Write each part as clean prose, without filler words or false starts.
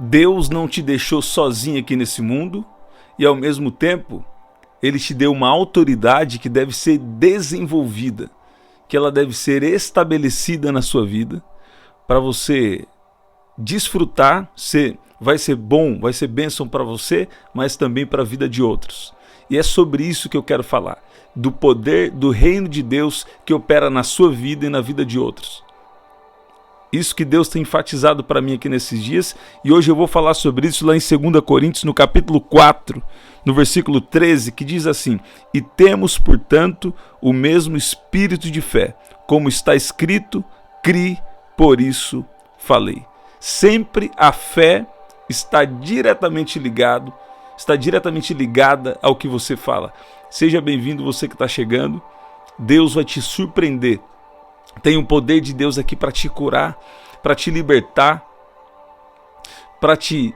Deus não te deixou sozinho aqui nesse mundo e, ao mesmo tempo, Ele te deu uma autoridade que deve ser desenvolvida, que ela deve ser estabelecida na sua vida para você desfrutar. Vai ser bom, vai ser bênção para você, mas também para a vida de outros. E é sobre isso que eu quero falar, do poder do reino de Deus que opera na sua vida e na vida de outros. Isso que Deus tem enfatizado para mim aqui nesses dias, e hoje eu vou falar sobre isso lá em 2 Coríntios, no capítulo 4, no versículo 13, que diz assim: e temos, portanto, o mesmo espírito de fé, como está escrito, crie, por isso falei. Sempre a fé está diretamente ligada ao que você fala. Seja bem-vindo você que está chegando. Deus vai te surpreender. Tem o poder de Deus aqui para te curar, para te libertar, para te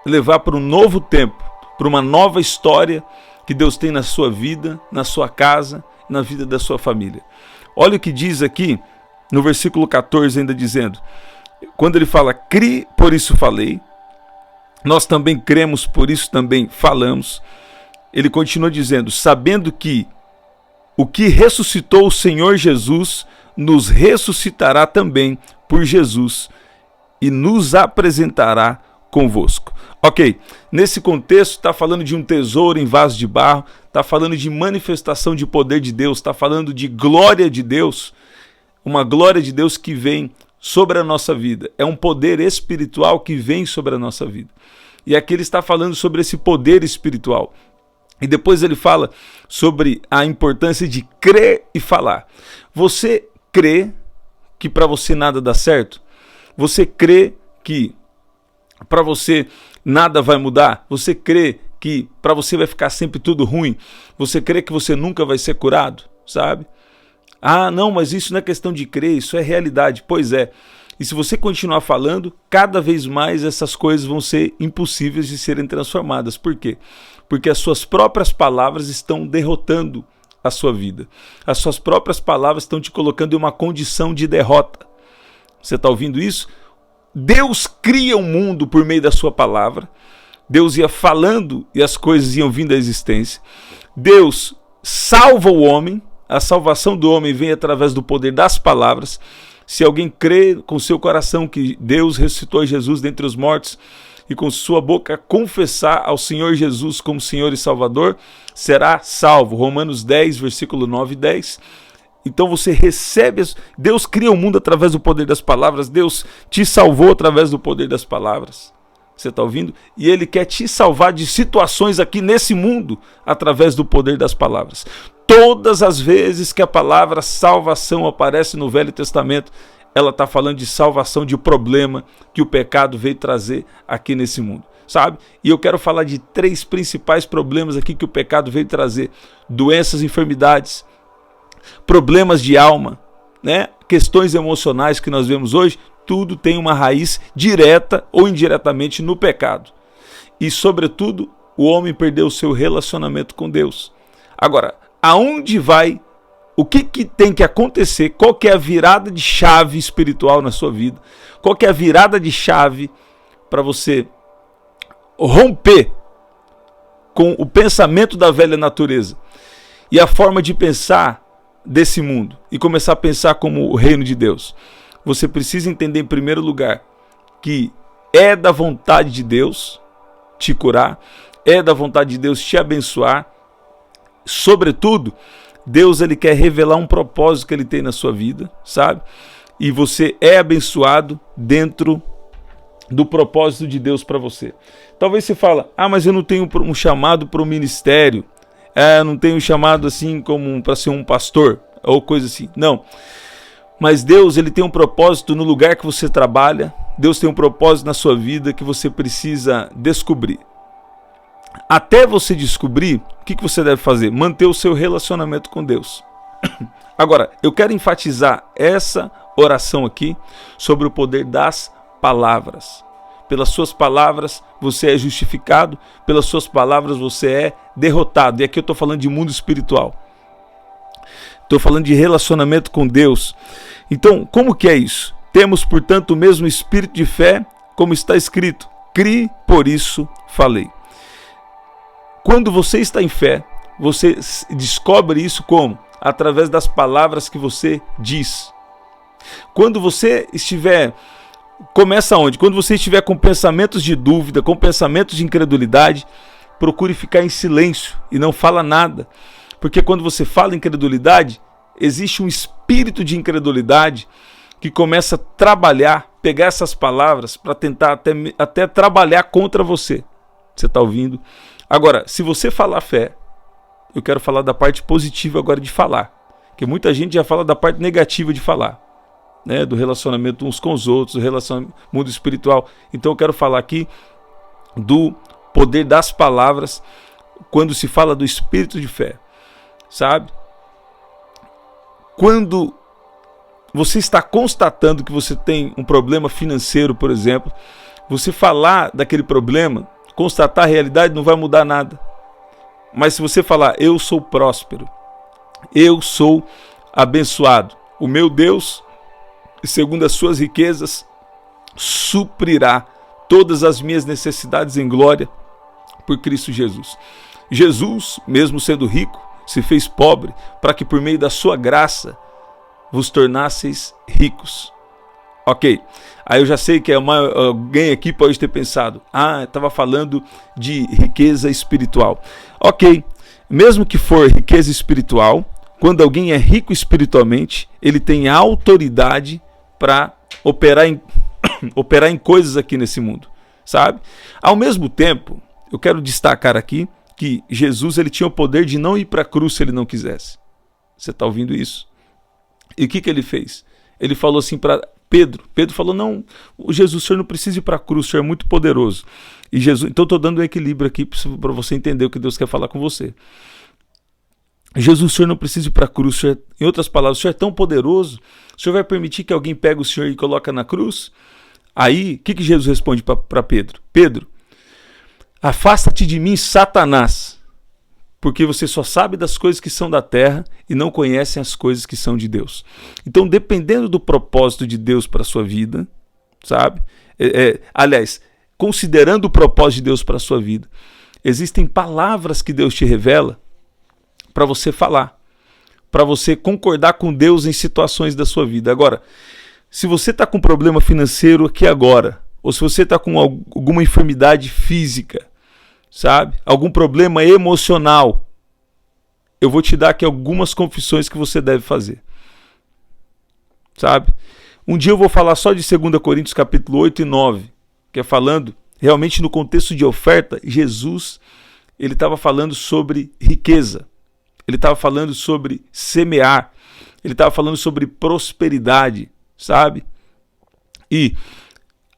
levar para um novo tempo, para uma nova história que Deus tem na sua vida, na sua casa, na vida da sua família. Olha o que diz aqui no versículo 14, ainda dizendo, quando ele fala, crie, por isso falei, nós também cremos, por isso também falamos. Ele continua dizendo, sabendo que o que ressuscitou o Senhor Jesus nos ressuscitará também por Jesus e nos apresentará convosco. Ok, nesse contexto está falando de um tesouro em vaso de barro, está falando de manifestação de poder de Deus, está falando de glória de Deus, uma glória de Deus que vem sobre a nossa vida. É um poder espiritual que vem sobre a nossa vida. E aqui ele está falando sobre esse poder espiritual. E depois ele fala sobre a importância de crer e falar. Você crê que para você nada dá certo? Você crê que para você nada vai mudar? Você crê que para você vai ficar sempre tudo ruim? Você crê que você nunca vai ser curado? Sabe? Ah, não, mas isso não é questão de crer, isso é realidade. Pois é. E se você continuar falando, cada vez mais essas coisas vão ser impossíveis de serem transformadas. Por quê? Porque as suas próprias palavras estão derrotando a sua vida. As suas próprias palavras estão te colocando em uma condição de derrota. Você está ouvindo isso? Deus cria o mundo por meio da sua palavra. Deus ia falando e as coisas iam vindo à existência. Deus salva o homem. A salvação do homem vem através do poder das palavras. Se alguém crê com seu coração que Deus ressuscitou Jesus dentre os mortos e com sua boca confessar ao Senhor Jesus como Senhor e Salvador, será salvo. Romanos 10, versículo 9 e 10. Então você recebe, Deus cria o mundo através do poder das palavras, Deus te salvou através do poder das palavras. Você está ouvindo? E Ele quer te salvar de situações aqui nesse mundo através do poder das palavras. Todas as vezes que a palavra salvação aparece no Velho Testamento, ela está falando de salvação de problema que o pecado veio trazer aqui nesse mundo, sabe? E eu quero falar de 3 principais problemas aqui que o pecado veio trazer: doenças, enfermidades, problemas de alma, né? Questões emocionais que nós vemos hoje. Tudo tem uma raiz direta ou indiretamente no pecado. E, sobretudo, o homem perdeu o seu relacionamento com Deus. Agora, aonde vai, o que tem que acontecer, qual que é a virada de chave espiritual na sua vida, qual que é a virada de chave para você romper com o pensamento da velha natureza e a forma de pensar desse mundo e começar a pensar como o reino de Deus? Você precisa entender, em primeiro lugar, que é da vontade de Deus te curar, é da vontade de Deus te abençoar. Sobretudo, Deus ele quer revelar um propósito que Ele tem na sua vida, sabe? E você é abençoado dentro do propósito de Deus para você. Talvez você fala, mas eu não tenho um chamado para o ministério, eu não tenho um chamado assim como para ser um pastor, ou coisa assim. Não. Mas Deus ele tem um propósito no lugar que você trabalha, Deus tem um propósito na sua vida que você precisa descobrir. Até você descobrir, o que você deve fazer? Manter o seu relacionamento com Deus. Agora, eu quero enfatizar essa oração aqui sobre o poder das palavras. Pelas suas palavras você é justificado, pelas suas palavras você é derrotado. E aqui eu estou falando de mundo espiritual. Estou falando de relacionamento com Deus. Então, como que é isso? Temos, portanto, o mesmo espírito de fé, como está escrito. Criei, por isso falei. Quando você está em fé, você descobre isso como? Através das palavras que você diz. Quando você estiver... Começa onde? Quando você estiver com pensamentos de dúvida, com pensamentos de incredulidade, procure ficar em silêncio e não fala nada. Porque quando você fala incredulidade, existe um espírito de incredulidade que começa a trabalhar, pegar essas palavras para tentar até trabalhar contra você. Você está ouvindo? Agora, se você falar fé, eu quero falar da parte positiva agora de falar. Porque muita gente já fala da parte negativa de falar, né? Do relacionamento uns com os outros, do relacionamento mundo espiritual. Então eu quero falar aqui do poder das palavras quando se fala do espírito de fé, sabe? Quando você está constatando que você tem um problema financeiro, por exemplo, você falar daquele problema, constatar a realidade não vai mudar nada. Mas se você falar, eu sou próspero, eu sou abençoado, o meu Deus, segundo as suas riquezas, suprirá todas as minhas necessidades em glória por Cristo Jesus. Jesus, mesmo sendo rico, se fez pobre para que por meio da sua graça vos tornasseis ricos. Ok, aí eu já sei que alguém aqui pode ter pensado, estava falando de riqueza espiritual. Ok, mesmo que for riqueza espiritual, quando alguém é rico espiritualmente, ele tem autoridade para operar em coisas aqui nesse mundo, sabe? Ao mesmo tempo, eu quero destacar aqui que Jesus ele tinha o poder de não ir para a cruz se ele não quisesse. Você está ouvindo isso? E o que ele fez? Ele falou assim para Pedro. Pedro falou, não, Jesus, o senhor não precisa ir para a cruz, o senhor é muito poderoso. E Jesus, então eu estou dando um equilíbrio aqui para você entender o que Deus quer falar com você. Jesus, o senhor não precisa ir para a cruz, o senhor, em outras palavras, o senhor é tão poderoso, o senhor vai permitir que alguém pegue o senhor e coloque na cruz? Aí, o que Jesus responde para Pedro? Pedro, afasta-te de mim, Satanás, porque você só sabe das coisas que são da terra e não conhecem as coisas que são de Deus. Então, dependendo do propósito de Deus para a sua vida, sabe? Aliás, considerando o propósito de Deus para a sua vida, existem palavras que Deus te revela para você falar, para você concordar com Deus em situações da sua vida. Agora, se você está com problema financeiro aqui agora, ou se você está com alguma enfermidade física, sabe? Algum problema emocional, eu vou te dar aqui algumas confissões que você deve fazer, sabe? Um dia eu vou falar só de 2 Coríntios capítulo 8 e 9, que é falando, realmente no contexto de oferta, Jesus, ele estava falando sobre riqueza, ele estava falando sobre semear, ele estava falando sobre prosperidade, sabe? E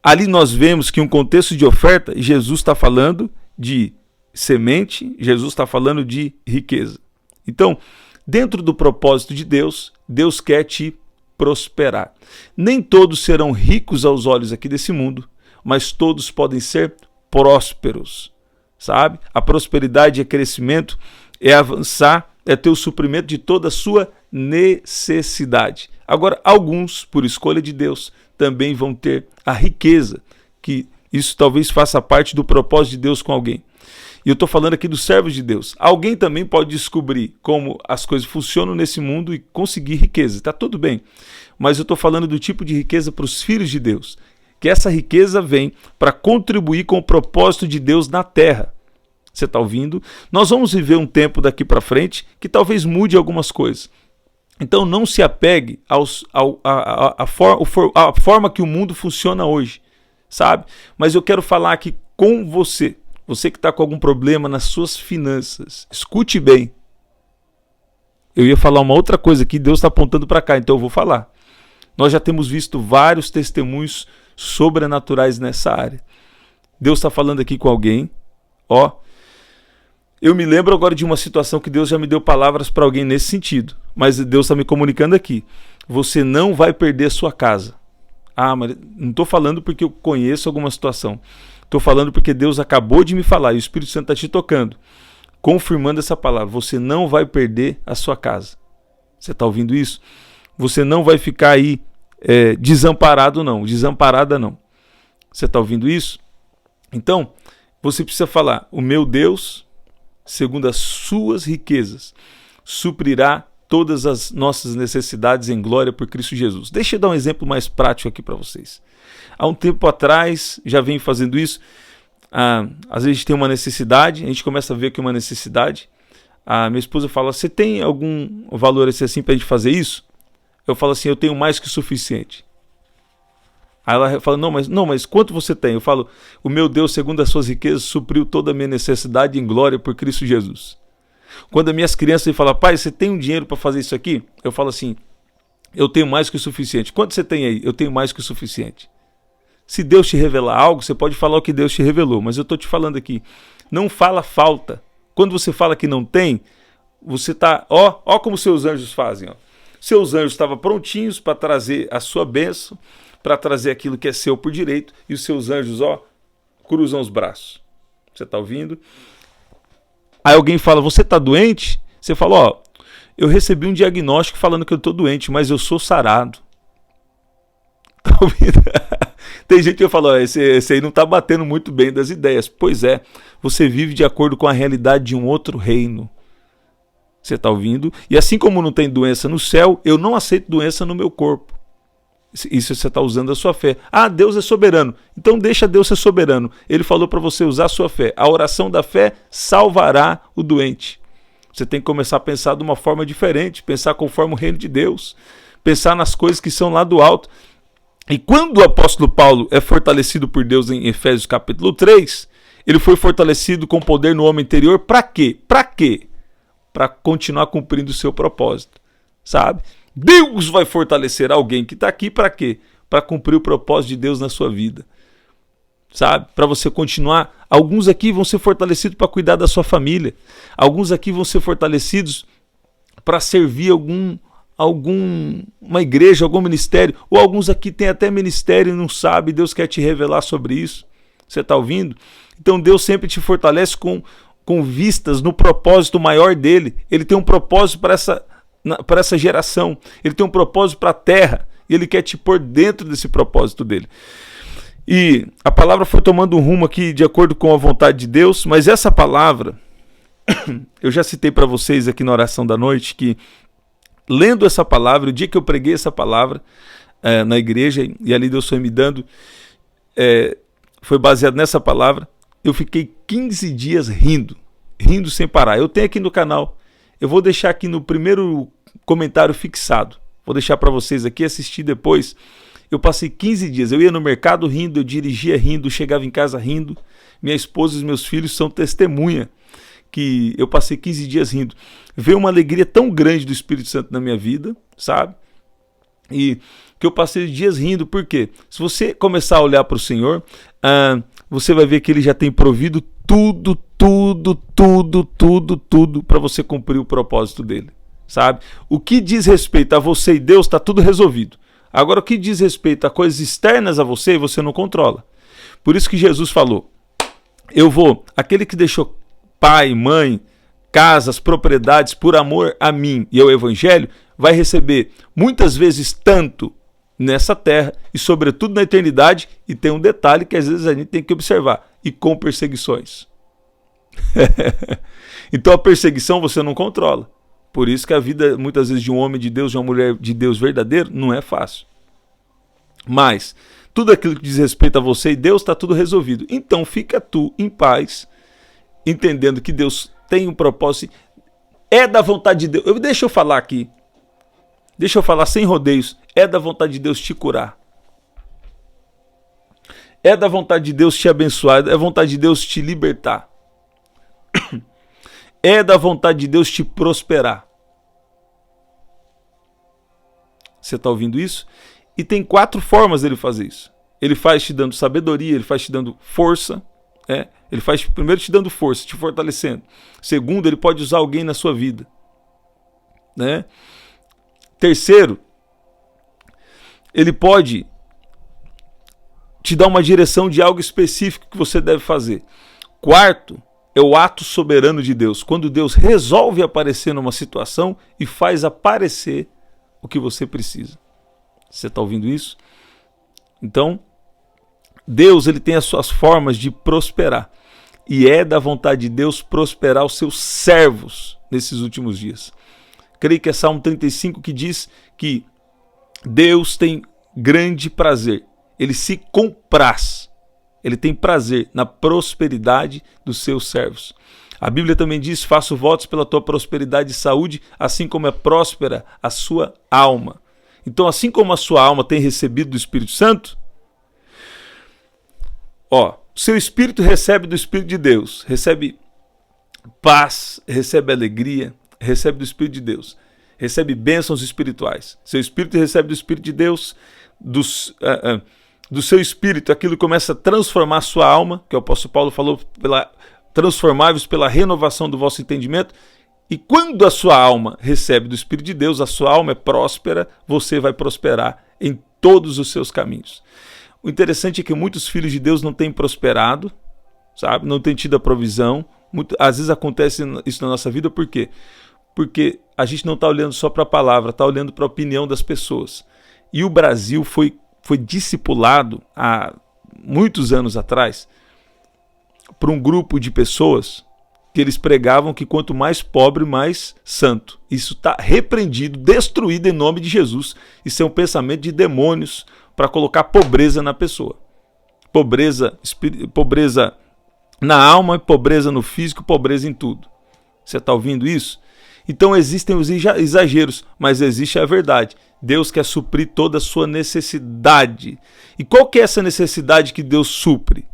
ali nós vemos que um contexto de oferta, Jesus está falando de semente, Jesus está falando de riqueza. Então, dentro do propósito de Deus, Deus quer te prosperar. Nem todos serão ricos aos olhos aqui desse mundo, mas todos podem ser prósperos, sabe? A prosperidade é crescimento, é avançar, é ter o suprimento de toda a sua necessidade. Agora, alguns, por escolha de Deus, também vão ter a riqueza, que isso talvez faça parte do propósito de Deus com alguém. E eu estou falando aqui dos servos de Deus. Alguém também pode descobrir como as coisas funcionam nesse mundo e conseguir riqueza. Está tudo bem. Mas eu estou falando do tipo de riqueza para os filhos de Deus. Que essa riqueza vem para contribuir com o propósito de Deus na terra. Você está ouvindo? Nós vamos viver um tempo daqui para frente que talvez mude algumas coisas. Então não se apegue à forma que o mundo funciona hoje, sabe? Mas eu quero falar aqui com você. Você que está com algum problema nas suas finanças, escute bem. Eu ia falar uma outra coisa que Deus está apontando para cá, então eu vou falar. Nós já temos visto vários testemunhos sobrenaturais nessa área. Deus está falando aqui com alguém. Eu me lembro agora de uma situação que Deus já me deu palavras para alguém nesse sentido. Mas Deus está me comunicando aqui. Você não vai perder a sua casa. Mas não estou falando porque eu conheço alguma situação. Estou falando porque Deus acabou de me falar e o Espírito Santo está te tocando, confirmando essa palavra. Você não vai perder a sua casa. Você está ouvindo isso? Você não vai ficar aí desamparado não, desamparada não. Você está ouvindo isso? Então, você precisa falar: o meu Deus, segundo as suas riquezas, suprirá todas as nossas necessidades em glória por Cristo Jesus. Deixa eu dar um exemplo mais prático aqui para vocês. Há um tempo atrás, já venho fazendo isso. Às vezes a gente tem uma necessidade, a gente começa a ver aqui uma necessidade. A minha esposa fala: você tem algum valor assim para a gente fazer isso? Eu falo assim: eu tenho mais que o suficiente. Aí ela fala: não, mas quanto você tem? Eu falo: o meu Deus, segundo as suas riquezas, supriu toda a minha necessidade em glória por Cristo Jesus. Quando as minhas crianças falam: pai, você tem um dinheiro para fazer isso aqui? Eu falo assim: eu tenho mais que o suficiente. Quanto você tem aí? Eu tenho mais que o suficiente. Se Deus te revelar algo, você pode falar o que Deus te revelou, mas eu estou te falando aqui, não fala falta. Quando você fala que não tem, você está, ó como seus anjos fazem. Ó. Seus anjos estavam prontinhos para trazer a sua bênção, para trazer aquilo que é seu por direito, e os seus anjos, cruzam os braços. Você está ouvindo? Aí alguém fala: você está doente? Você fala: eu recebi um diagnóstico falando que eu estou doente, mas eu sou sarado. Está ouvindo? Tem gente que fala: esse aí não está batendo muito bem das ideias. Pois é, você vive de acordo com a realidade de um outro reino. Você está ouvindo? E assim como não tem doença no céu, eu não aceito doença no meu corpo. Isso você está usando a sua fé. Deus é soberano. Então deixa Deus ser soberano. Ele falou para você usar a sua fé. A oração da fé salvará o doente. Você tem que começar a pensar de uma forma diferente, pensar conforme o reino de Deus, pensar nas coisas que são lá do alto. E quando o apóstolo Paulo é fortalecido por Deus em Efésios capítulo 3, ele foi fortalecido com poder no homem interior. Para quê? Para quê? Para continuar cumprindo o seu propósito. Sabe? Deus vai fortalecer alguém que está aqui para quê? Para cumprir o propósito de Deus na sua vida. Sabe? Para você continuar. Alguns aqui vão ser fortalecidos para cuidar da sua família. Alguns aqui vão ser fortalecidos para servir uma igreja, algum ministério. Ou alguns aqui têm até ministério e não sabe. Deus quer te revelar sobre isso. Você está ouvindo? Então Deus sempre te fortalece com vistas no propósito maior dele. Ele tem um propósito para essa geração. Ele tem um propósito para a terra. E ele quer te pôr dentro desse propósito dele. E a palavra foi tomando um rumo aqui de acordo com a vontade de Deus. Mas essa palavra, eu já citei para vocês aqui na oração da noite que, lendo essa palavra, o dia que eu preguei essa palavra na igreja, e ali Deus foi me dando, foi baseado nessa palavra, eu fiquei 15 dias rindo sem parar. Eu tenho aqui no canal, eu vou deixar aqui no primeiro comentário fixado, vou deixar para vocês aqui assistir depois. Eu passei 15 dias, eu ia no mercado rindo, eu dirigia rindo, chegava em casa rindo. Minha esposa e os meus filhos são testemunha que eu passei 15 dias rindo. Veio uma alegria tão grande do Espírito Santo na minha vida, sabe? E que eu passei dias rindo, por quê? Se você começar a olhar para o Senhor, você vai ver que Ele já tem provido tudo para você cumprir o propósito dele, sabe? O que diz respeito a você e Deus está tudo resolvido. Agora, o que diz respeito a coisas externas a você não controla. Por isso que Jesus falou: aquele que deixou pai, mãe, casas, propriedades por amor a mim e ao evangelho, vai receber muitas vezes tanto nessa terra e sobretudo na eternidade. E tem um detalhe que às vezes a gente tem que observar: e com perseguições. Então a perseguição você não controla. Por isso que a vida muitas vezes de um homem de Deus, de uma mulher de Deus verdadeiro, não é fácil. Mas tudo aquilo que diz respeito a você e Deus está tudo resolvido. Então fica tu em paz, entendendo que Deus tem um propósito. É da vontade de Deus. Deixa eu falar aqui. Deixa eu falar sem rodeios. É da vontade de Deus te curar. É da vontade de Deus te abençoar. É da vontade de Deus te libertar. É da vontade de Deus te prosperar. Você está ouvindo isso? E tem 4 formas dele fazer isso. Ele faz te dando sabedoria, ele faz te dando força. Ele faz primeiro te dando força, te fortalecendo. Segundo, ele pode usar alguém na sua vida. Terceiro, ele pode te dar uma direção de algo específico que você deve fazer. Quarto, é o ato soberano de Deus. Quando Deus resolve aparecer numa situação e faz aparecer o que você precisa. Você está ouvindo isso? Então, Deus, ele tem as suas formas de prosperar. E é da vontade de Deus prosperar os seus servos nesses últimos dias. Creio que é Salmo 35 que diz que Deus tem grande prazer. Ele se compraz. Ele tem prazer na prosperidade dos seus servos. A Bíblia também diz: faço votos pela tua prosperidade e saúde, assim como é próspera a sua alma. Então, assim como a sua alma tem recebido do Espírito Santo, seu espírito recebe do Espírito de Deus, recebe paz, recebe alegria, recebe do Espírito de Deus, recebe bênçãos espirituais. Seu espírito recebe do Espírito de Deus, do seu espírito, aquilo começa a transformar a sua alma, que o apóstolo Paulo falou, transformáveis pela renovação do vosso entendimento. E quando a sua alma recebe do Espírito de Deus, a sua alma é próspera, você vai prosperar em todos os seus caminhos. O interessante é que muitos filhos de Deus não têm prosperado, sabe? Não têm tido a provisão. Às vezes acontece isso na nossa vida, por quê? Porque a gente não está olhando só para a palavra, está olhando para a opinião das pessoas. E o Brasil foi discipulado há muitos anos atrás por um grupo de pessoas que eles pregavam que quanto mais pobre, mais santo. Isso está repreendido, destruído em nome de Jesus. Isso é um pensamento de demônios para colocar pobreza na pessoa. Pobreza na alma, pobreza no físico, pobreza em tudo. Você está ouvindo isso? Então existem os exageros, mas existe a verdade. Deus quer suprir toda a sua necessidade. E qual que é essa necessidade que Deus supre?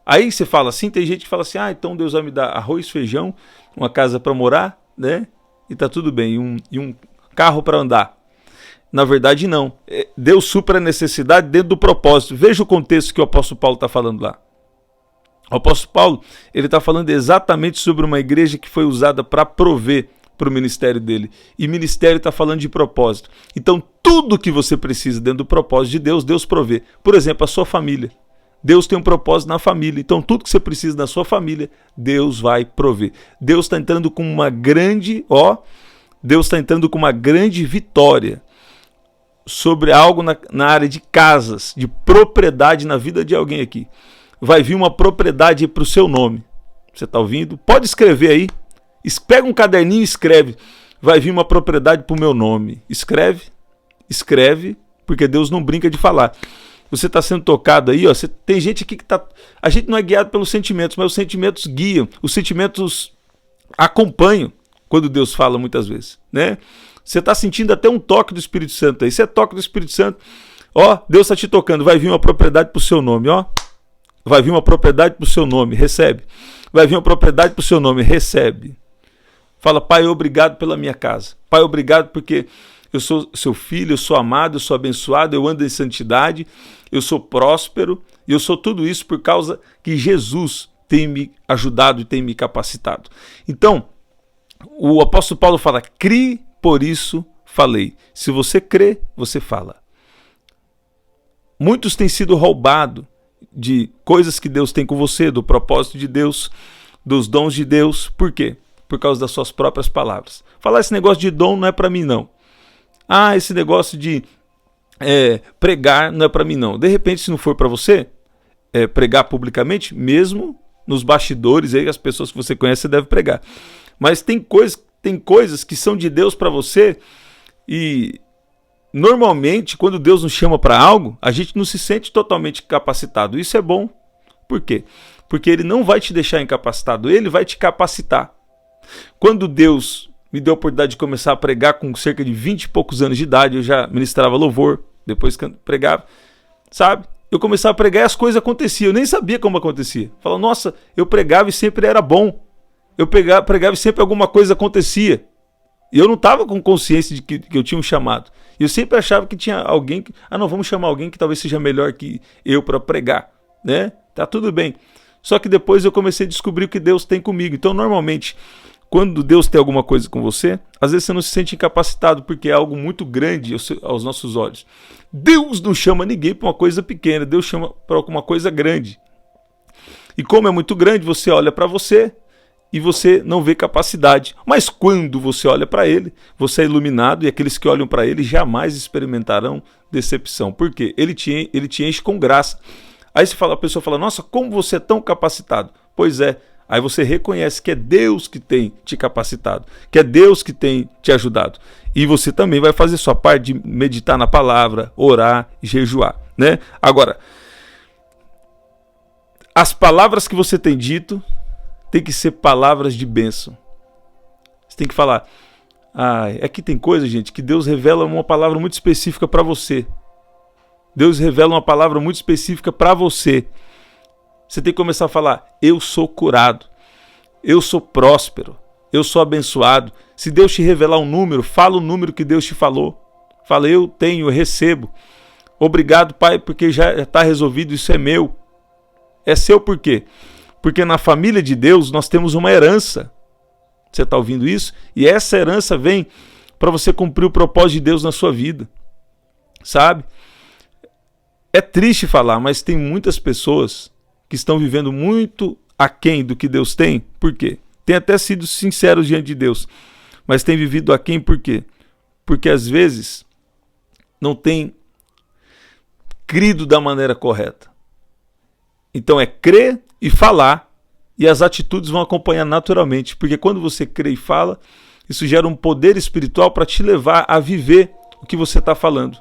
Aí você fala assim, tem gente que fala assim, então Deus vai me dar arroz, feijão, uma casa para morar, né? E tá tudo bem, e um carro para andar. Na verdade, não. Deus supra a necessidade dentro do propósito. Veja o contexto que o apóstolo Paulo está falando lá. O apóstolo Paulo, ele está falando exatamente sobre uma igreja que foi usada para prover para o ministério dele. E ministério está falando de propósito. Então, tudo que você precisa dentro do propósito de Deus, Deus provê. Por exemplo, a sua família. Deus tem um propósito na família. Então, tudo que você precisa na sua família, Deus vai prover. Deus está entrando com uma grande, Deus está entrando com uma grande vitória sobre algo na área de casas, de propriedade na vida de alguém aqui. Vai vir uma propriedade para o seu nome. Você está ouvindo? Pode escrever aí. Pega um caderninho e escreve. Vai vir uma propriedade para o meu nome. Escreve, porque Deus não brinca de falar. Você está sendo tocado aí, tem gente aqui que está... A gente não é guiado pelos sentimentos, mas os sentimentos guiam. Os sentimentos acompanham quando Deus fala muitas vezes, né? Você está sentindo até um toque do Espírito Santo aí. Você é toque do Espírito Santo. Deus está te tocando. Vai vir uma propriedade para o seu nome, Vai vir uma propriedade para o seu nome, recebe. Vai vir uma propriedade para o seu nome, recebe. Fala, Pai, obrigado pela minha casa. Pai, obrigado porque eu sou seu filho, eu sou amado, eu sou abençoado, eu ando em santidade, eu sou próspero, e eu sou tudo isso por causa que Jesus tem me ajudado e tem me capacitado. Então, o apóstolo Paulo fala, crie, por isso falei. Se você crê, você fala. Muitos têm sido roubados de coisas que Deus tem com você, do propósito de Deus, dos dons de Deus. Por quê? Por causa das suas próprias palavras. Falar esse negócio de dom não é para mim, não. Esse negócio de pregar não é para mim, não. De repente, se não for para você, pregar publicamente, mesmo nos bastidores, aí, as pessoas que você conhece, você deve pregar. Mas tem coisas que são de Deus para você e... Normalmente, quando Deus nos chama para algo, a gente não se sente totalmente capacitado. Isso é bom. Por quê? Porque Ele não vai te deixar incapacitado, Ele vai te capacitar. Quando Deus me deu a oportunidade de começar a pregar com cerca de 20 e poucos anos de idade, eu já ministrava louvor, depois pregava, sabe? Eu começava a pregar e as coisas aconteciam, eu nem sabia como acontecia. Falava, nossa, eu pregava e sempre era bom. Eu pregava e sempre alguma coisa acontecia. E eu não estava com consciência de que eu tinha um chamado. E eu sempre achava que tinha alguém que... vamos chamar alguém que talvez seja melhor que eu para pregar, né? Tá tudo bem. Só que depois eu comecei a descobrir o que Deus tem comigo. Então, normalmente, quando Deus tem alguma coisa com você, às vezes você não se sente incapacitado, porque é algo muito grande aos nossos olhos. Deus não chama ninguém para uma coisa pequena, Deus chama para alguma coisa grande. E como é muito grande, você olha para você e você não vê capacidade. Mas quando você olha para Ele, você é iluminado, e aqueles que olham para Ele jamais experimentarão decepção. Por quê? Ele te enche com graça. Aí a pessoa fala, nossa, como você é tão capacitado? Pois é, aí você reconhece que é Deus que tem te capacitado, que é Deus que tem te ajudado. E você também vai fazer sua parte de meditar na palavra, orar e jejuar, né? Agora, as palavras que você tem dito tem que ser palavras de bênção. Você tem que falar, é que tem coisa, gente, que Deus revela uma palavra muito específica para você. Deus revela uma palavra muito específica para você. Você tem que começar a falar, eu sou curado, eu sou próspero, eu sou abençoado. Se Deus te revelar um número, fala o número que Deus te falou. Fala, eu tenho, eu recebo. Obrigado, Pai, porque já está resolvido, isso é meu. É seu por quê? Porque na família de Deus nós temos uma herança. Você está ouvindo isso? E essa herança vem para você cumprir o propósito de Deus na sua vida. Sabe? É triste falar, mas tem muitas pessoas que estão vivendo muito aquém do que Deus tem. Por quê? Tem até sido sinceros diante de Deus, mas tem vivido aquém por quê? Porque às vezes não tem crido da maneira correta. Então é crer e falar, e as atitudes vão acompanhar naturalmente, porque quando você crê e fala, isso gera um poder espiritual para te levar a viver o que você está falando,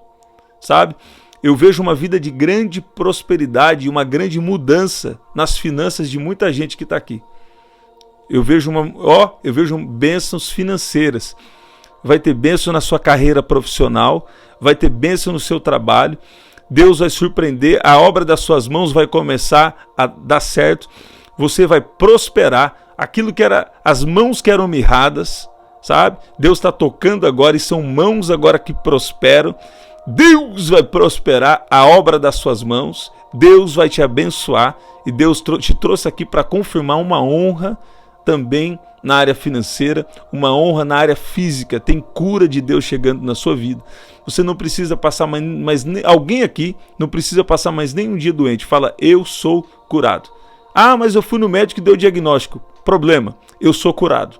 sabe? Eu vejo uma vida de grande prosperidade e uma grande mudança nas finanças de muita gente que está aqui. Eu vejo bênçãos financeiras. Vai ter bênção na sua carreira profissional, vai ter bênção no seu trabalho. Deus vai surpreender, a obra das suas mãos vai começar a dar certo. Você vai prosperar. Aquilo que era as mãos que eram mirradas, sabe? Deus está tocando agora e são mãos agora que prosperam. Deus vai prosperar a obra das suas mãos, Deus vai te abençoar e Deus te trouxe aqui para confirmar uma honra também na área financeira, uma honra na área física. Tem cura de Deus chegando na sua vida. Você não precisa passar mais alguém aqui não precisa passar mais nenhum dia doente. Fala, eu sou curado. Ah, mas eu fui no médico e deu diagnóstico. Problema, eu sou curado.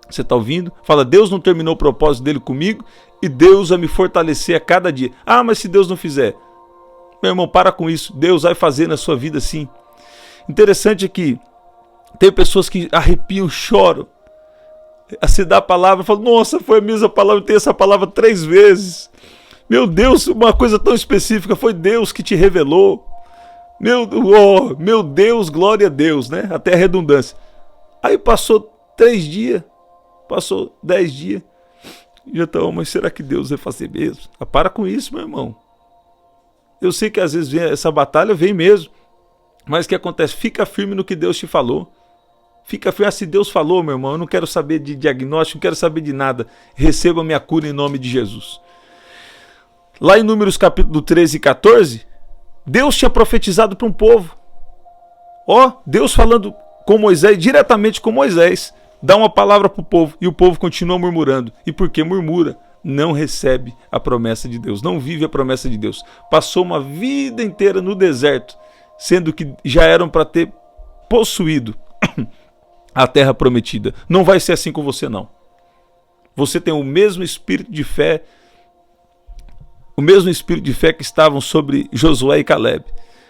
Você está ouvindo? Fala, Deus não terminou o propósito dele comigo e Deus vai me fortalecer a cada dia. Ah, mas se Deus não fizer? Meu irmão, para com isso. Deus vai fazer na sua vida sim. Interessante é que tem pessoas que arrepiam, choram. Você dá a palavra e fala, nossa, foi a mesma palavra, eu tenho essa palavra 3 vezes. Meu Deus, uma coisa tão específica, foi Deus que te revelou. Meu Deus, glória a Deus, né? Até a redundância. Aí passou 3 dias. Passou 10 dias. Já tá, mas será que Deus vai fazer mesmo? Para com isso, meu irmão. Eu sei que às vezes essa batalha vem mesmo. Mas o que acontece? Fica firme no que Deus te falou. Fica firme. Se Deus falou, meu irmão, eu não quero saber de diagnóstico, não quero saber de nada. Receba a minha cura em nome de Jesus. Lá em Números capítulo 13 e 14, Deus tinha profetizado para um povo. Deus falando com Moisés, diretamente com Moisés. Dá uma palavra para o povo e o povo continua murmurando. E porque murmura, não recebe a promessa de Deus, não vive a promessa de Deus. Passou uma vida inteira no deserto, sendo que já eram para ter possuído a terra prometida. Não vai ser assim com você, não. Você tem o mesmo espírito de fé, que estavam sobre Josué e Caleb.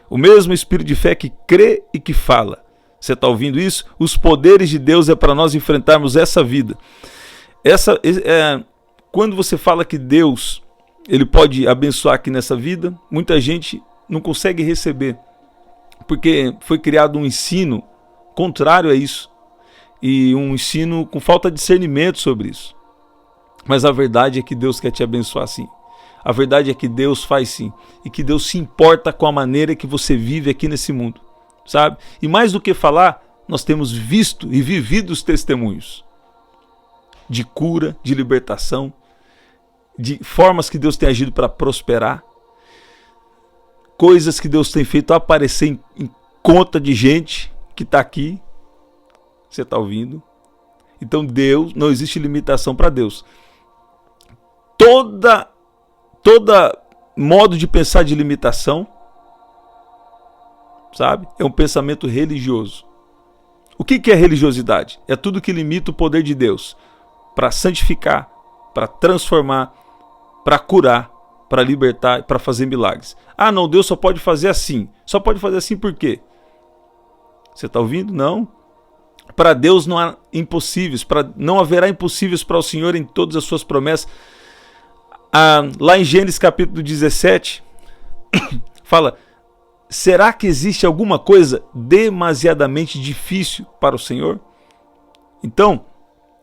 O mesmo espírito de fé que crê e que fala. Você está ouvindo isso? Os poderes de Deus é para nós enfrentarmos essa vida. Quando você fala que Deus ele pode abençoar aqui nessa vida, muita gente não consegue receber, porque foi criado um ensino contrário a isso, e um ensino com falta de discernimento sobre isso. Mas a verdade é que Deus quer te abençoar sim. A verdade é que Deus faz sim, e que Deus se importa com a maneira que você vive aqui nesse mundo. Sabe? E mais do que falar, nós temos visto e vivido os testemunhos de cura, de libertação, de formas que Deus tem agido para prosperar, coisas que Deus tem feito aparecer em conta de gente que está aqui. Você está ouvindo? Então Deus, não existe limitação para Deus. Toda modo de pensar de limitação, sabe? É um pensamento religioso. O que é religiosidade? É tudo que limita o poder de Deus para santificar, para transformar, para curar, para libertar, para fazer milagres. Ah, não, Deus só pode fazer assim. Só pode fazer assim por quê? Você está ouvindo? Não. Para Deus não há impossíveis, não haverá impossíveis para o Senhor em todas as suas promessas. Lá em Gênesis capítulo 17, fala, será que existe alguma coisa demasiadamente difícil para o Senhor? Então,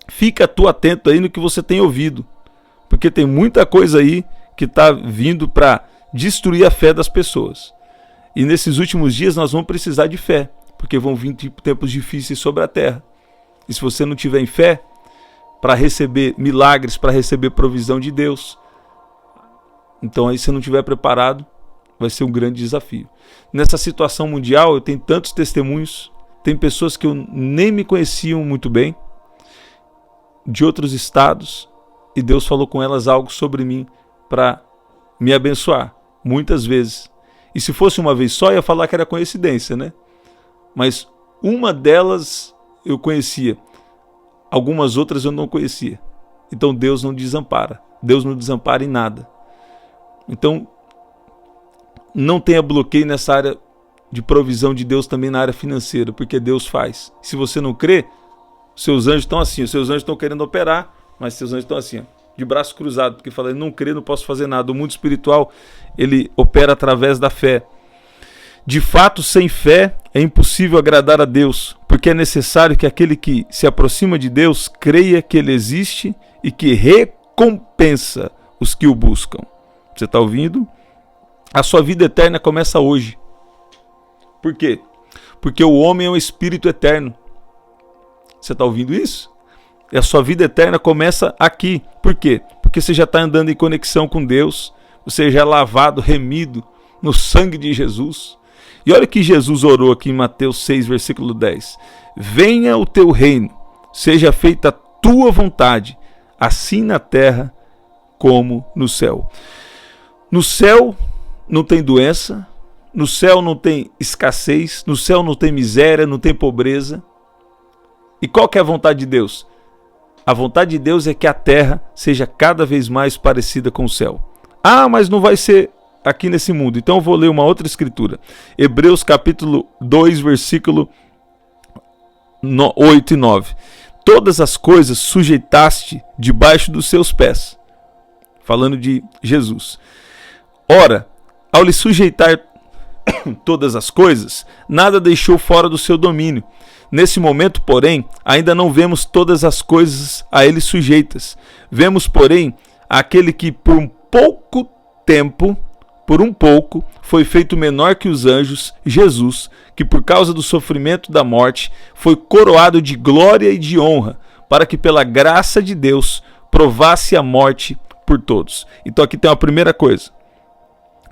fica tu atento aí no que você tem ouvido, porque tem muita coisa aí que está vindo para destruir a fé das pessoas. E nesses últimos dias nós vamos precisar de fé, porque vão vir tempos difíceis sobre a terra. E se você não tiver em fé para receber milagres, para receber provisão de Deus, então aí se não estiver preparado, vai ser um grande desafio. Nessa situação mundial, eu tenho tantos testemunhos, tem pessoas que eu nem me conheciam muito bem, de outros estados, e Deus falou com elas algo sobre mim para me abençoar, muitas vezes. E se fosse uma vez só, eu ia falar que era coincidência, né? Mas uma delas eu conhecia, algumas outras eu não conhecia. Então Deus não desampara, Deus não desampara em nada. Então, não tenha bloqueio nessa área de provisão de Deus também na área financeira, porque Deus faz. Se você não crê, seus anjos estão assim, os seus anjos estão querendo operar, mas seus anjos estão assim, ó, de braço cruzado, porque fala, não crê, não posso fazer nada. O mundo espiritual, ele opera através da fé. De fato, sem fé é impossível agradar a Deus, porque é necessário que aquele que se aproxima de Deus creia que Ele existe e que recompensa os que o buscam. Você está ouvindo? A sua vida eterna começa hoje. Por quê? Porque o homem é um espírito eterno. Você está ouvindo isso? E a sua vida eterna começa aqui. Por quê? Porque você já está andando em conexão com Deus, você já é lavado, remido no sangue de Jesus. E olha que Jesus orou aqui em Mateus 6, versículo 10. Venha o teu reino, seja feita a tua vontade, assim na terra como no céu. No céu não tem doença, no céu não tem escassez, no céu não tem miséria, não tem pobreza. E qual que é a vontade de Deus? A vontade de Deus é que a terra seja cada vez mais parecida com o céu. Ah, mas não vai ser aqui nesse mundo. Então eu vou ler uma outra escritura. Hebreus capítulo 2, versículo 8 e 9. Todas as coisas sujeitaste debaixo dos seus pés. Falando de Jesus. Ora, ao lhe sujeitar todas as coisas, nada deixou fora do seu domínio. Nesse momento, porém, ainda não vemos todas as coisas a ele sujeitas. Vemos, porém, aquele que por um pouco, foi feito menor que os anjos, Jesus, que por causa do sofrimento da morte, foi coroado de glória e de honra, para que pela graça de Deus provasse a morte por todos. Então aqui tem uma primeira coisa.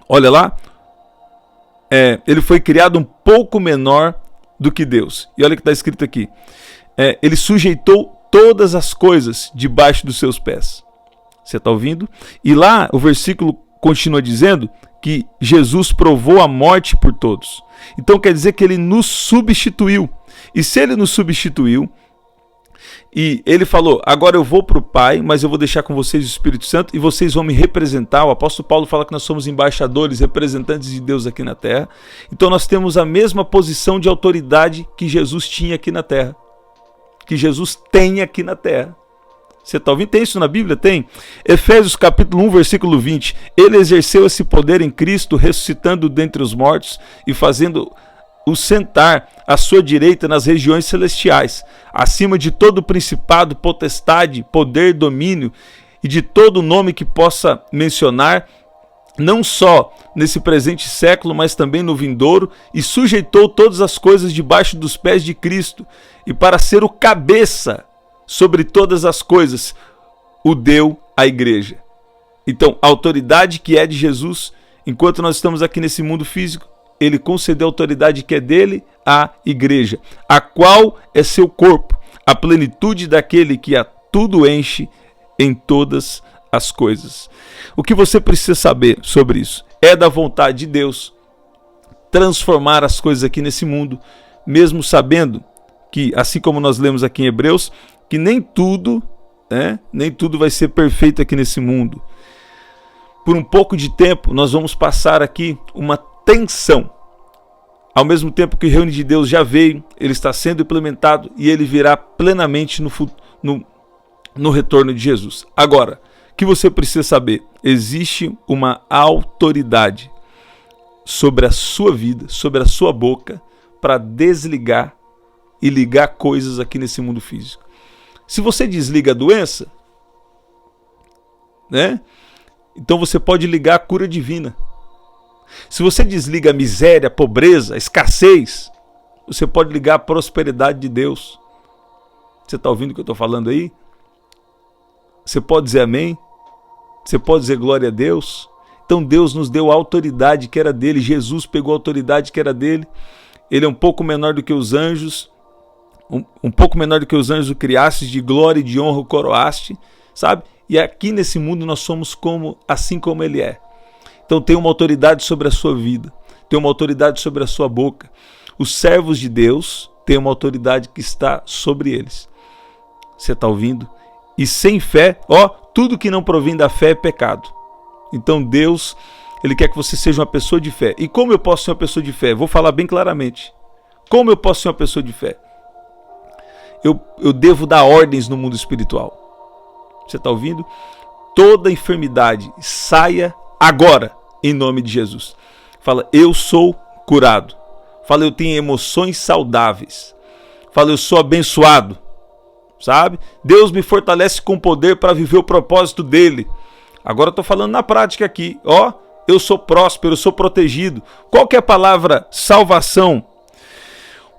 Olha lá, ele foi criado um pouco menor do que Deus. E olha o que está escrito aqui. Ele sujeitou todas as coisas debaixo dos seus pés. Você está ouvindo? E lá o versículo continua dizendo que Jesus provou a morte por todos. Então quer dizer que ele nos substituiu. E se ele nos substituiu, e ele falou, agora eu vou para o Pai, mas eu vou deixar com vocês o Espírito Santo e vocês vão me representar. O apóstolo Paulo fala que nós somos embaixadores, representantes de Deus aqui na terra. Então nós temos a mesma posição de autoridade que Jesus tinha aqui na terra. Que Jesus tem aqui na terra. Você está ouvindo? Tem isso na Bíblia? Tem. Efésios capítulo 1, versículo 20. Ele exerceu esse poder em Cristo, ressuscitando dentre os mortos e fazendo-o sentar à sua direita nas regiões celestiais, acima de todo principado, potestade, poder, domínio e de todo nome que possa mencionar, não só nesse presente século, mas também no vindouro, e sujeitou todas as coisas debaixo dos pés de Cristo, e para ser o cabeça sobre todas as coisas, o deu à igreja. Então, a autoridade que é de Jesus, enquanto nós estamos aqui nesse mundo físico, ele concedeu a autoridade que é dele à igreja, a qual é seu corpo, a plenitude daquele que a tudo enche em todas as coisas. O que você precisa saber sobre isso? É da vontade de Deus transformar as coisas aqui nesse mundo, mesmo sabendo que, assim como nós lemos aqui em Hebreus, que nem tudo vai ser perfeito aqui nesse mundo. por um pouco de tempo, nós vamos passar aqui uma tensão. Ao mesmo tempo que o reino de Deus já veio, ele está sendo implementado e ele virá plenamente no retorno de Jesus. Agora, o que você precisa saber? Existe uma autoridade sobre a sua vida, sobre a sua boca, para desligar e ligar coisas aqui nesse mundo físico. Se você desliga a doença, né? Então você pode ligar a cura divina. Se você desliga a miséria, a pobreza, a escassez, você pode ligar a prosperidade de Deus. Você está ouvindo o que eu estou falando aí? Você pode dizer amém? Você pode dizer glória a Deus? Então Deus nos deu a autoridade que era dele. Jesus pegou a autoridade que era dele. Ele é um pouco menor do que os anjos. Um pouco menor do que os anjos o criaste, de glória e de honra o coroaste, sabe? E aqui nesse mundo nós somos assim como ele é. Então tem uma autoridade sobre a sua vida, tem uma autoridade sobre a sua boca. Os servos de Deus têm uma autoridade que está sobre eles. Você está ouvindo? E sem fé, tudo que não provém da fé é pecado. Então Deus, ele quer que você seja uma pessoa de fé. E como eu posso ser uma pessoa de fé? Vou falar bem claramente. Como eu posso ser uma pessoa de fé? Eu devo dar ordens no mundo espiritual. Você está ouvindo? Toda enfermidade saia agora, em nome de Jesus. Fala, eu sou curado. Fala, eu tenho emoções saudáveis. Fala, eu sou abençoado. Sabe? Deus me fortalece com poder para viver o propósito dele. Agora eu estou falando na prática aqui. Eu sou próspero, eu sou protegido. Qual que é a palavra salvação?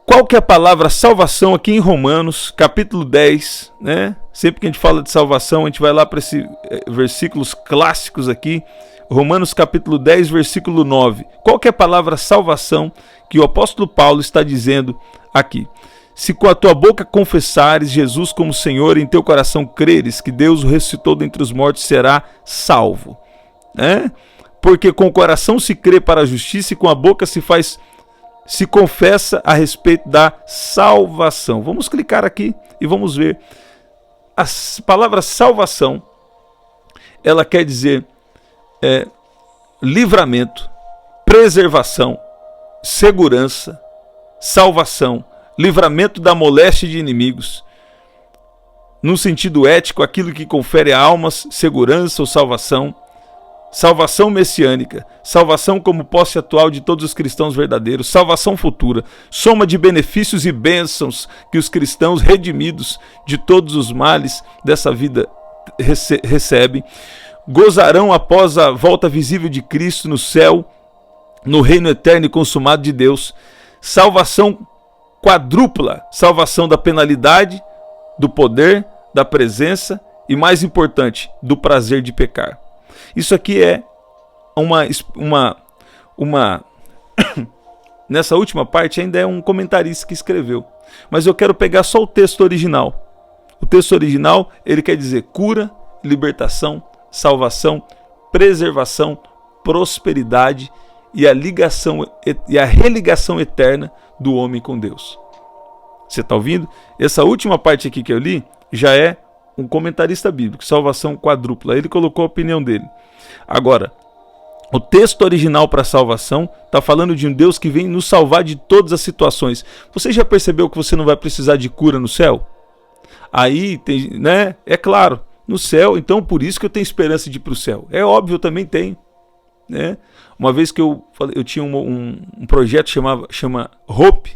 Qual que é a palavra salvação aqui em Romanos, capítulo 10, né? Sempre que a gente fala de salvação, a gente vai lá para esses versículos clássicos aqui. Romanos capítulo 10, versículo 9. Qual que é a palavra salvação que o apóstolo Paulo está dizendo aqui? Se com a tua boca confessares Jesus como Senhor e em teu coração creres que Deus o ressuscitou dentre os mortos, será salvo. Né? Porque com o coração se crê para a justiça e com a boca se confessa a respeito da salvação. Vamos clicar aqui e vamos ver. A palavra salvação, ela quer dizer livramento, preservação, segurança, salvação, livramento da moléstia de inimigos. No sentido ético, aquilo que confere a almas segurança ou salvação. Salvação messiânica, salvação como posse atual de todos os cristãos verdadeiros, salvação futura, soma de benefícios e bênçãos que os cristãos redimidos de todos os males dessa vida recebem, gozarão após a volta visível de Cristo no céu, no reino eterno e consumado de Deus, salvação quadrupla, salvação da penalidade, do poder, da presença e, mais importante, do prazer de pecar. Isso aqui é nessa última parte ainda é um comentarista que escreveu. Mas eu quero pegar só o texto original. O texto original, ele quer dizer cura, libertação, salvação, preservação, prosperidade e a religação eterna do homem com Deus. Você está ouvindo? Essa última parte aqui que eu li já é um comentarista bíblico, salvação quadrupla. Ele colocou a opinião dele. Agora, o texto original para salvação está falando de um Deus que vem nos salvar de todas as situações. Você já percebeu que você não vai precisar de cura no céu? Aí tem, né? É claro, no céu, então por isso que eu tenho esperança de ir para o céu. É óbvio, eu também tenho. Né? Uma vez que eu tinha um projeto chama Hope,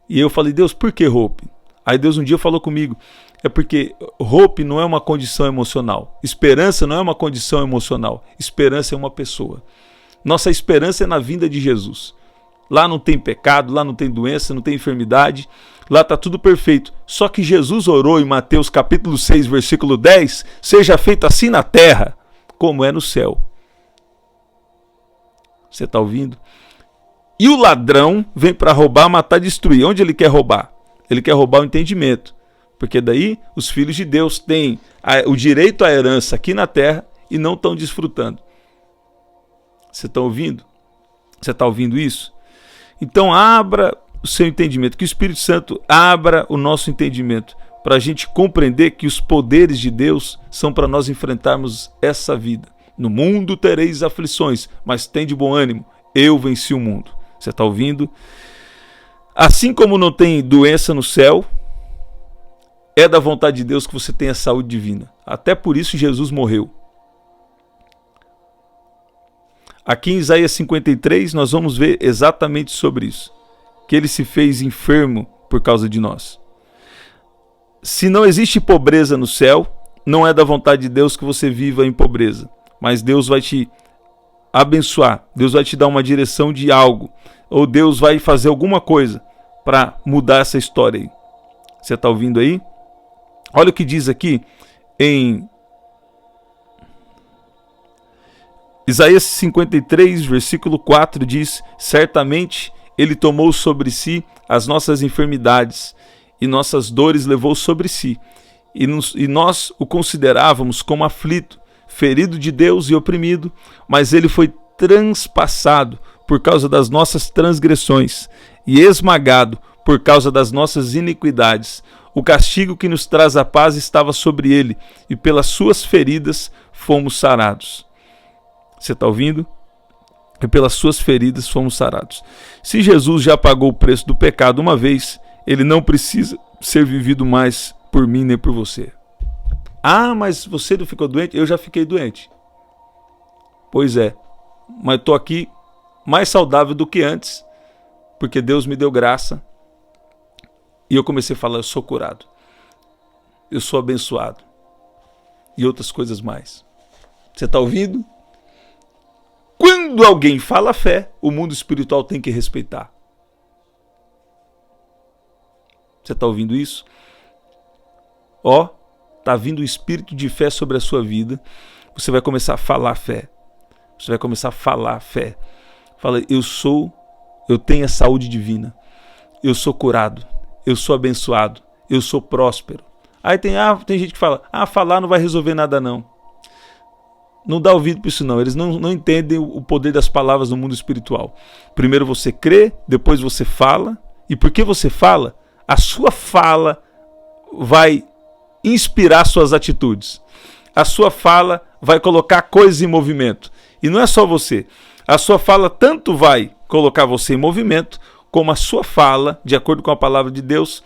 e eu falei, Deus, por que Hope? Aí Deus um dia falou comigo, é porque hope não é uma condição emocional. Esperança não é uma condição emocional. Esperança é uma pessoa. Nossa esperança é na vinda de Jesus. Lá não tem pecado, lá não tem doença, não tem enfermidade. Lá está tudo perfeito. Só que Jesus orou em Mateus capítulo 6, versículo 10, seja feito assim na terra, como é no céu. Você está ouvindo? E o ladrão vem para roubar, matar e destruir. Onde ele quer roubar? Ele quer roubar o entendimento. Porque daí os filhos de Deus têm o direito à herança aqui na terra e não estão desfrutando. Você está ouvindo? Você está ouvindo isso? Então abra o seu entendimento, que o Espírito Santo abra o nosso entendimento para a gente compreender que os poderes de Deus são para nós enfrentarmos essa vida. No mundo tereis aflições, mas tem de bom ânimo, eu venci o mundo. Você está ouvindo? Assim como não tem doença no céu, é da vontade de Deus que você tenha saúde divina. Até por isso Jesus morreu. Aqui em Isaías 53 nós vamos ver exatamente sobre isso. Que ele se fez enfermo por causa de nós. Se não existe pobreza no céu, não é da vontade de Deus que você viva em pobreza. Mas Deus vai te abençoar. Deus vai te dar uma direção de algo. Ou Deus vai fazer alguma coisa para mudar essa história aí. Você está ouvindo aí? Olha o que diz aqui em Isaías 53, versículo 4, diz: certamente ele tomou sobre si as nossas enfermidades e nossas dores levou sobre si. E nós o considerávamos como aflito, ferido de Deus e oprimido, mas ele foi transpassado por causa das nossas transgressões e esmagado por causa das nossas iniquidades. O castigo que nos traz a paz estava sobre ele, e pelas suas feridas fomos sarados. Você está ouvindo? E pelas suas feridas fomos sarados. Se Jesus já pagou o preço do pecado uma vez, ele não precisa ser vivido mais por mim nem por você. Ah, mas você não ficou doente? Eu já fiquei doente. Pois é, mas estou aqui mais saudável do que antes, porque Deus me deu graça. E eu comecei a falar, eu sou curado. Eu sou abençoado. E outras coisas mais. Você está ouvindo? Quando alguém fala fé, o mundo espiritual tem que respeitar. Você está ouvindo isso? Ó, está vindo o espírito de fé sobre a sua vida. Você vai começar a falar fé. Você vai começar a falar fé. Fala, eu tenho a saúde divina. Eu sou curado. Eu sou abençoado. Eu sou próspero. Aí tem gente que fala, falar não vai resolver nada não. Não dá ouvido para isso não. Eles não entendem o poder das palavras no mundo espiritual. Primeiro você crê, depois você fala. E porque você fala, a sua fala vai inspirar suas atitudes. A sua fala vai colocar coisas em movimento. E não é só você. A sua fala tanto vai colocar você em movimento, como a sua fala, de acordo com a palavra de Deus,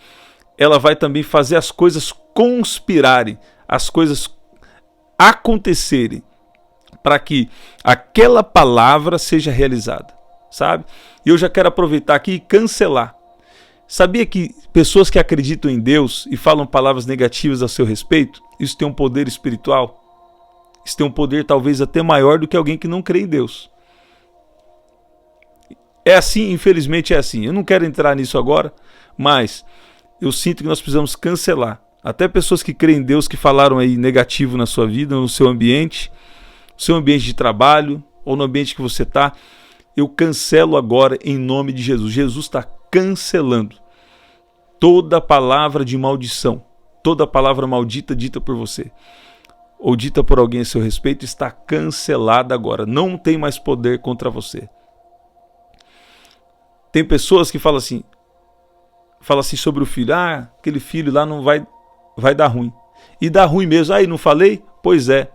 ela vai também fazer as coisas conspirarem, as coisas acontecerem, para que aquela palavra seja realizada, sabe? E eu já quero aproveitar aqui e cancelar. Sabia que pessoas que acreditam em Deus e falam palavras negativas a seu respeito, isso tem um poder espiritual? Isso tem um poder talvez até maior do que alguém que não crê em Deus. É assim, infelizmente é assim. Eu não quero entrar nisso agora, mas eu sinto que nós precisamos cancelar. Até pessoas que creem em Deus, que falaram aí negativo na sua vida, no seu ambiente de trabalho, ou no ambiente que você está, eu cancelo agora em nome de Jesus. Jesus está cancelando toda palavra de maldição, toda palavra maldita dita por você, ou dita por alguém a seu respeito, está cancelada agora. Não tem mais poder contra você. Tem pessoas que falam assim sobre o filho, aquele filho lá não vai dar ruim. E dá ruim mesmo. Aí não falei? Pois é.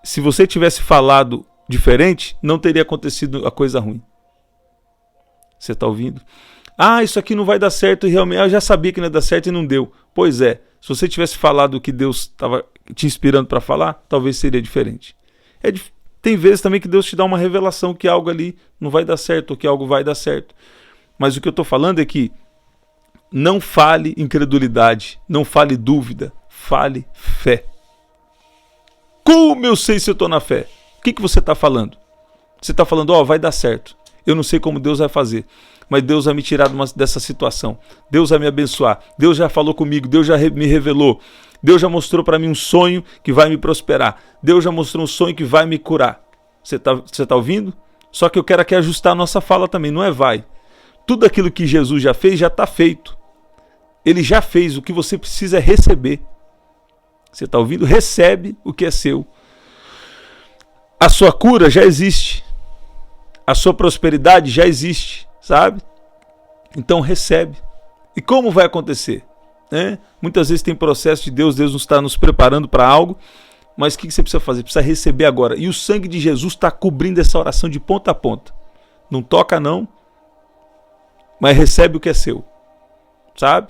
Se você tivesse falado diferente, não teria acontecido a coisa ruim. Você está ouvindo? Isso aqui não vai dar certo e realmente eu já sabia que não ia dar certo e não deu. Pois é. Se você tivesse falado o que Deus estava te inspirando para falar, talvez seria diferente. Tem vezes também que Deus te dá uma revelação que algo ali não vai dar certo ou que algo vai dar certo. Mas o que eu estou falando é que não fale incredulidade, não fale dúvida, fale fé. Como eu sei se eu estou na fé? O que você está falando? Você está falando, vai dar certo. Eu não sei como Deus vai fazer, mas Deus vai me tirar dessa situação. Deus vai me abençoar. Deus já falou comigo, Deus já me revelou. Deus já mostrou para mim um sonho que vai me prosperar. Deus já mostrou um sonho que vai me curar. Você tá ouvindo? Só que eu quero aqui ajustar a nossa fala também, não é vai. Tudo aquilo que Jesus já fez, já está feito. Ele já fez, o que você precisa é receber. Você está ouvindo? Recebe o que é seu. A sua cura já existe. A sua prosperidade já existe, sabe? Então recebe. E como vai acontecer? Muitas vezes tem processo de Deus nos está nos preparando para algo, Mas o que você precisa fazer? Precisa receber agora. E o sangue de Jesus está cobrindo essa oração de ponta a ponta. Não toca não, mas recebe o que é seu. Sabe?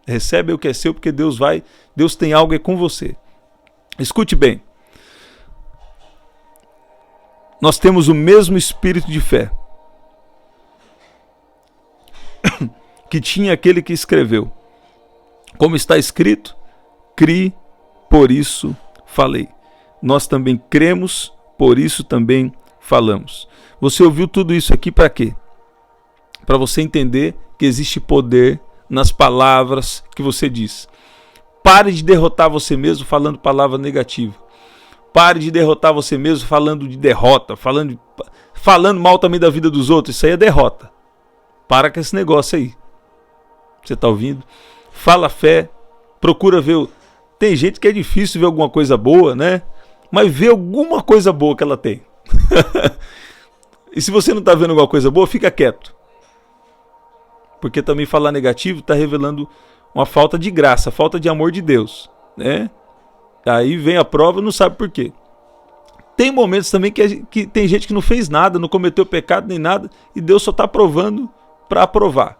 Recebe o que é seu, porque Deus tem algo com você. Escute bem. Nós temos o mesmo espírito de fé que tinha aquele que escreveu. Como está escrito, crie, por isso falei. Nós também cremos, por isso também falamos. Você ouviu tudo isso aqui para quê? Para você entender que existe poder nas palavras que você diz. Pare de derrotar você mesmo falando palavra negativa. Pare de derrotar você mesmo falando de derrota, falando mal também da vida dos outros. Isso aí é derrota. Para com esse negócio aí. Você está ouvindo? Fala fé, procura ver. Tem gente que é difícil ver alguma coisa boa, né? Mas vê alguma coisa boa que ela tem. E se você não está vendo alguma coisa boa, fica quieto. Porque também falar negativo está revelando uma falta de graça, falta de amor de Deus, né? Aí vem a prova e não sabe por quê. Tem momentos também que tem gente que não fez nada, não cometeu pecado nem nada, e Deus só está aprovando para aprovar.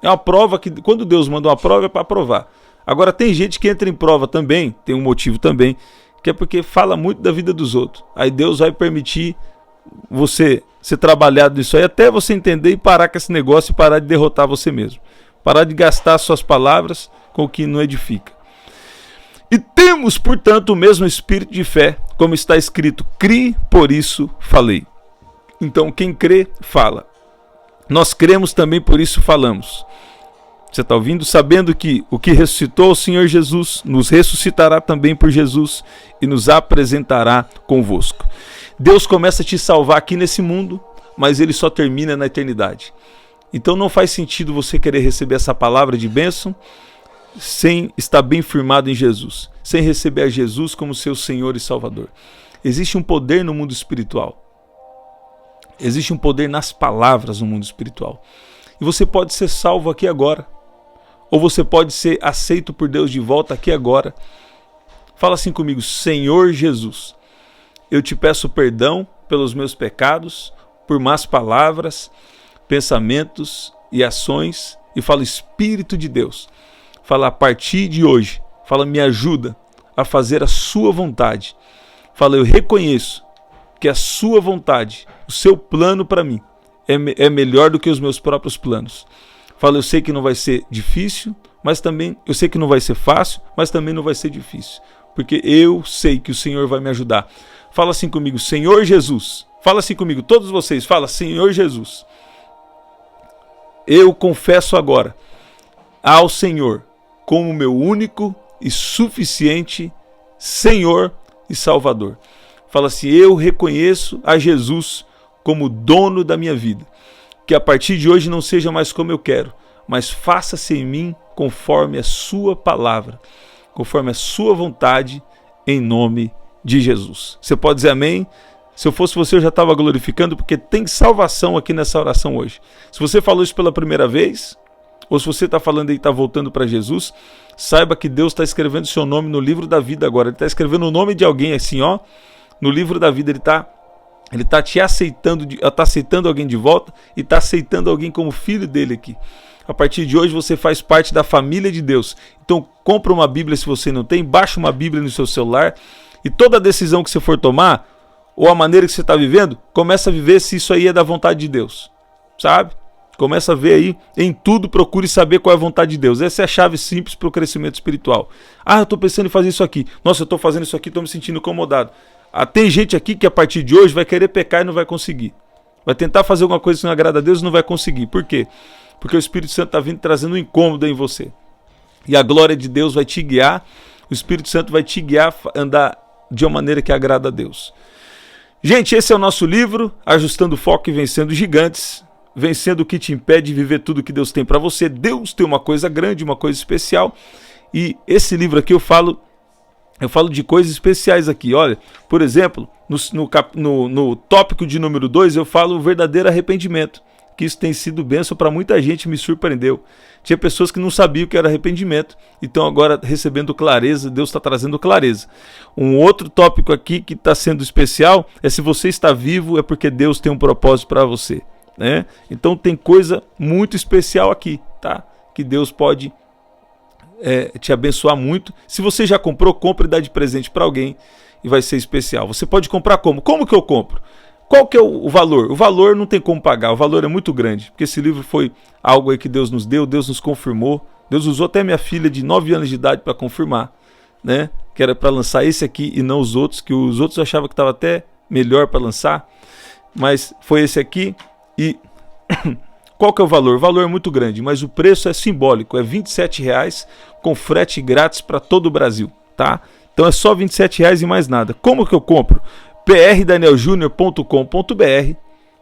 É uma prova que, quando Deus manda uma prova, é para aprovar. Agora tem gente que entra em prova também, tem um motivo também, que é porque fala muito da vida dos outros. Aí Deus vai permitir você ser trabalhado nisso aí, até você entender e parar com esse negócio e parar de derrotar você mesmo. Parar de gastar suas palavras com o que não edifica. E temos, portanto, o mesmo espírito de fé, como está escrito, crie, por isso falei. Então quem crê, fala. Nós cremos também, por isso falamos. Você está ouvindo? Sabendo que o que ressuscitou o Senhor Jesus, nos ressuscitará também por Jesus e nos apresentará convosco. Deus começa a te salvar aqui nesse mundo, mas ele só termina na eternidade. Então não faz sentido você querer receber essa palavra de bênção sem estar bem firmado em Jesus, sem receber a Jesus como seu Senhor e Salvador. Existe um poder no mundo espiritual. Existe um poder nas palavras no mundo espiritual. E você pode ser salvo aqui agora. Ou você pode ser aceito por Deus de volta aqui agora. Fala assim comigo: Senhor Jesus, eu te peço perdão pelos meus pecados, por más palavras, pensamentos e ações. E fala, Espírito de Deus, fala, a partir de hoje, fala, me ajuda a fazer a sua vontade. Fala, eu reconheço que a sua vontade, o seu plano para mim é melhor do que os meus próprios planos. Fala, eu sei que não vai ser difícil, mas também eu sei que não vai ser fácil, mas também não vai ser difícil, porque eu sei que o Senhor vai me ajudar. Fala assim comigo: Senhor Jesus. Fala assim comigo, todos vocês, fala: Senhor Jesus, eu confesso agora ao Senhor como meu único e suficiente Senhor e Salvador. Fala assim: eu reconheço a Jesus como dono da minha vida. Que a partir de hoje não seja mais como eu quero, mas faça-se em mim conforme a sua palavra, conforme a sua vontade, em nome de Jesus. Você pode dizer amém? Se eu fosse você, eu já estava glorificando, porque tem salvação aqui nessa oração hoje. Se você falou isso pela primeira vez, ou se você está falando aí e está voltando para Jesus, saiba que Deus está escrevendo seu nome no livro da vida agora. Ele está escrevendo o nome de alguém assim, ó, no livro da vida. Ele está te aceitando, está aceitando alguém de volta e está aceitando alguém como filho dele aqui. A partir de hoje você faz parte da família de Deus. Então compra uma Bíblia se você não tem, baixa uma Bíblia no seu celular e toda decisão que você for tomar, ou a maneira que você está vivendo, começa a viver se isso aí é da vontade de Deus, sabe? Começa a ver aí, em tudo procure saber qual é a vontade de Deus. Essa é a chave simples para o crescimento espiritual. Ah, eu estou pensando em fazer isso aqui. Nossa, eu estou fazendo isso aqui, estou me sentindo incomodado. Ah, tem gente aqui que a partir de hoje vai querer pecar e não vai conseguir. Vai tentar fazer alguma coisa que não agrada a Deus e não vai conseguir. Por quê? Porque o Espírito Santo está vindo trazendo um incômodo em você. E a glória de Deus vai te guiar. O Espírito Santo vai te guiar a andar de uma maneira que agrada a Deus. Gente, esse é o nosso livro, Ajustando o Foco e Vencendo Gigantes. Vencendo o que te impede de viver tudo que Deus tem para você. Deus tem uma coisa grande, uma coisa especial. E esse livro aqui eu falo de coisas especiais aqui. Olha, por exemplo, no tópico de número 2 eu falo o verdadeiro arrependimento, que isso tem sido bênção para muita gente, me surpreendeu. Tinha pessoas que não sabiam o que era arrependimento, então agora recebendo clareza, Deus está trazendo clareza. Um outro tópico aqui que está sendo especial é: se você está vivo, é porque Deus tem um propósito para você, né? Então tem coisa muito especial aqui, tá? Que Deus pode te abençoar muito. Se você já comprou, compre e dá de presente para alguém e vai ser especial. Você pode comprar como? Como que eu compro? Qual que é o valor? O valor não tem como pagar, o valor é muito grande, porque esse livro foi algo aí que Deus nos deu, Deus nos confirmou, Deus usou até minha filha de 9 anos de idade para confirmar, né? Que era para lançar esse aqui e não os outros, que os outros eu achava que estava até melhor para lançar, mas foi esse aqui. E qual que é o valor? O valor é muito grande, mas o preço é simbólico, é R$27 com frete grátis para todo o Brasil, tá? Então é só R$27 e mais nada. Como que eu compro? prdanieljunior.com.br,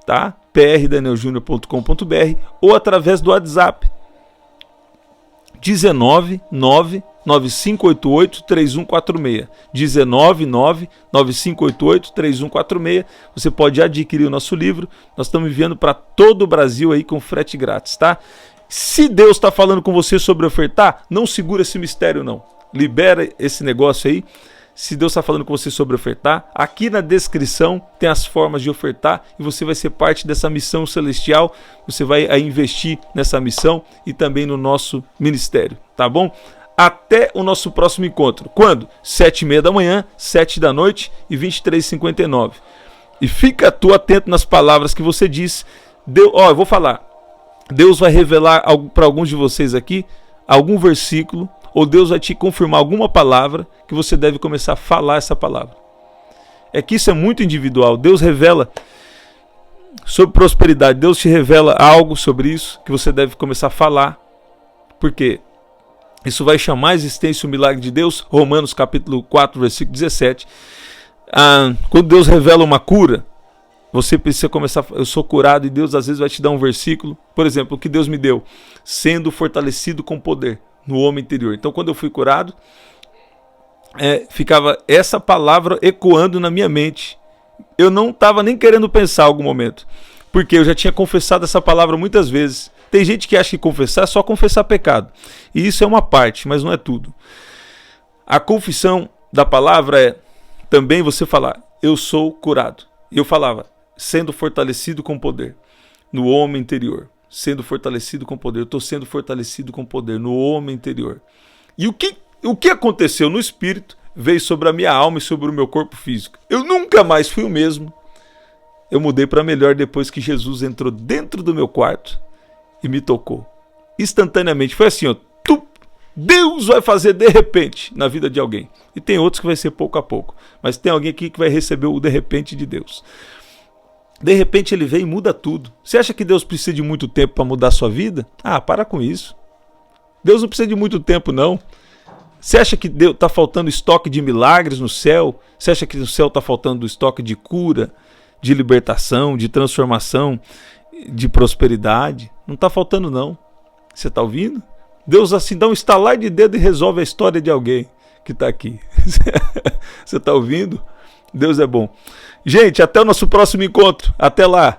tá? prdanieljunior.com.br ou através do WhatsApp 19995883146. 19995883146. Você pode adquirir o nosso livro. Nós estamos enviando para todo o Brasil aí com frete grátis, tá? Se Deus está falando com você sobre ofertar, não segura esse mistério não. Libera esse negócio aí. Se Deus está falando com você sobre ofertar, aqui na descrição tem as formas de ofertar e você vai ser parte dessa missão celestial. Você vai investir nessa missão e também no nosso ministério, tá bom? Até o nosso próximo encontro. Quando? 7h30 da manhã, 7 da noite e 23h59. E fica tu atento nas palavras que você diz. Eu vou falar. Deus vai revelar para alguns de vocês aqui algum versículo, ou Deus vai te confirmar alguma palavra que você deve começar a falar essa palavra. É que isso é muito individual. Deus revela sobre prosperidade. Deus te revela algo sobre isso que você deve começar a falar. Porque isso vai chamar a existência o milagre de Deus. Romanos capítulo 4, versículo 17. Quando Deus revela uma cura, você precisa começar, eu sou curado, e Deus às vezes vai te dar um versículo. Por exemplo, o que Deus me deu: sendo fortalecido com poder no homem interior. Então quando eu fui curado, ficava essa palavra ecoando na minha mente. Eu não estava nem querendo pensar em algum momento, porque eu já tinha confessado essa palavra muitas vezes. Tem gente que acha que confessar é só confessar pecado, e isso é uma parte, mas não é tudo. A confissão da palavra é também você falar: eu sou curado. E eu falava: sendo fortalecido com poder no homem interior. Sendo fortalecido com poder. Eu estou sendo fortalecido com poder no homem interior. E o que aconteceu no espírito veio sobre a minha alma e sobre o meu corpo físico. Eu nunca mais fui o mesmo. Eu mudei para melhor depois que Jesus entrou dentro do meu quarto e me tocou. Instantaneamente. Foi assim, ó. Deus vai fazer de repente na vida de alguém. E tem outros que vai ser pouco a pouco. Mas tem alguém aqui que vai receber o de repente de Deus. De repente ele vem e muda tudo. Você acha que Deus precisa de muito tempo para mudar a sua vida? Para com isso. Deus não precisa de muito tempo, não. Você acha que está faltando estoque de milagres no céu? Você acha que no céu está faltando estoque de cura, de libertação, de transformação, de prosperidade? Não está faltando, não. Você está ouvindo? Deus assim dá um estalar de dedo e resolve a história de alguém que está aqui. Você está ouvindo? Deus é bom. Gente, até o nosso próximo encontro. Até lá.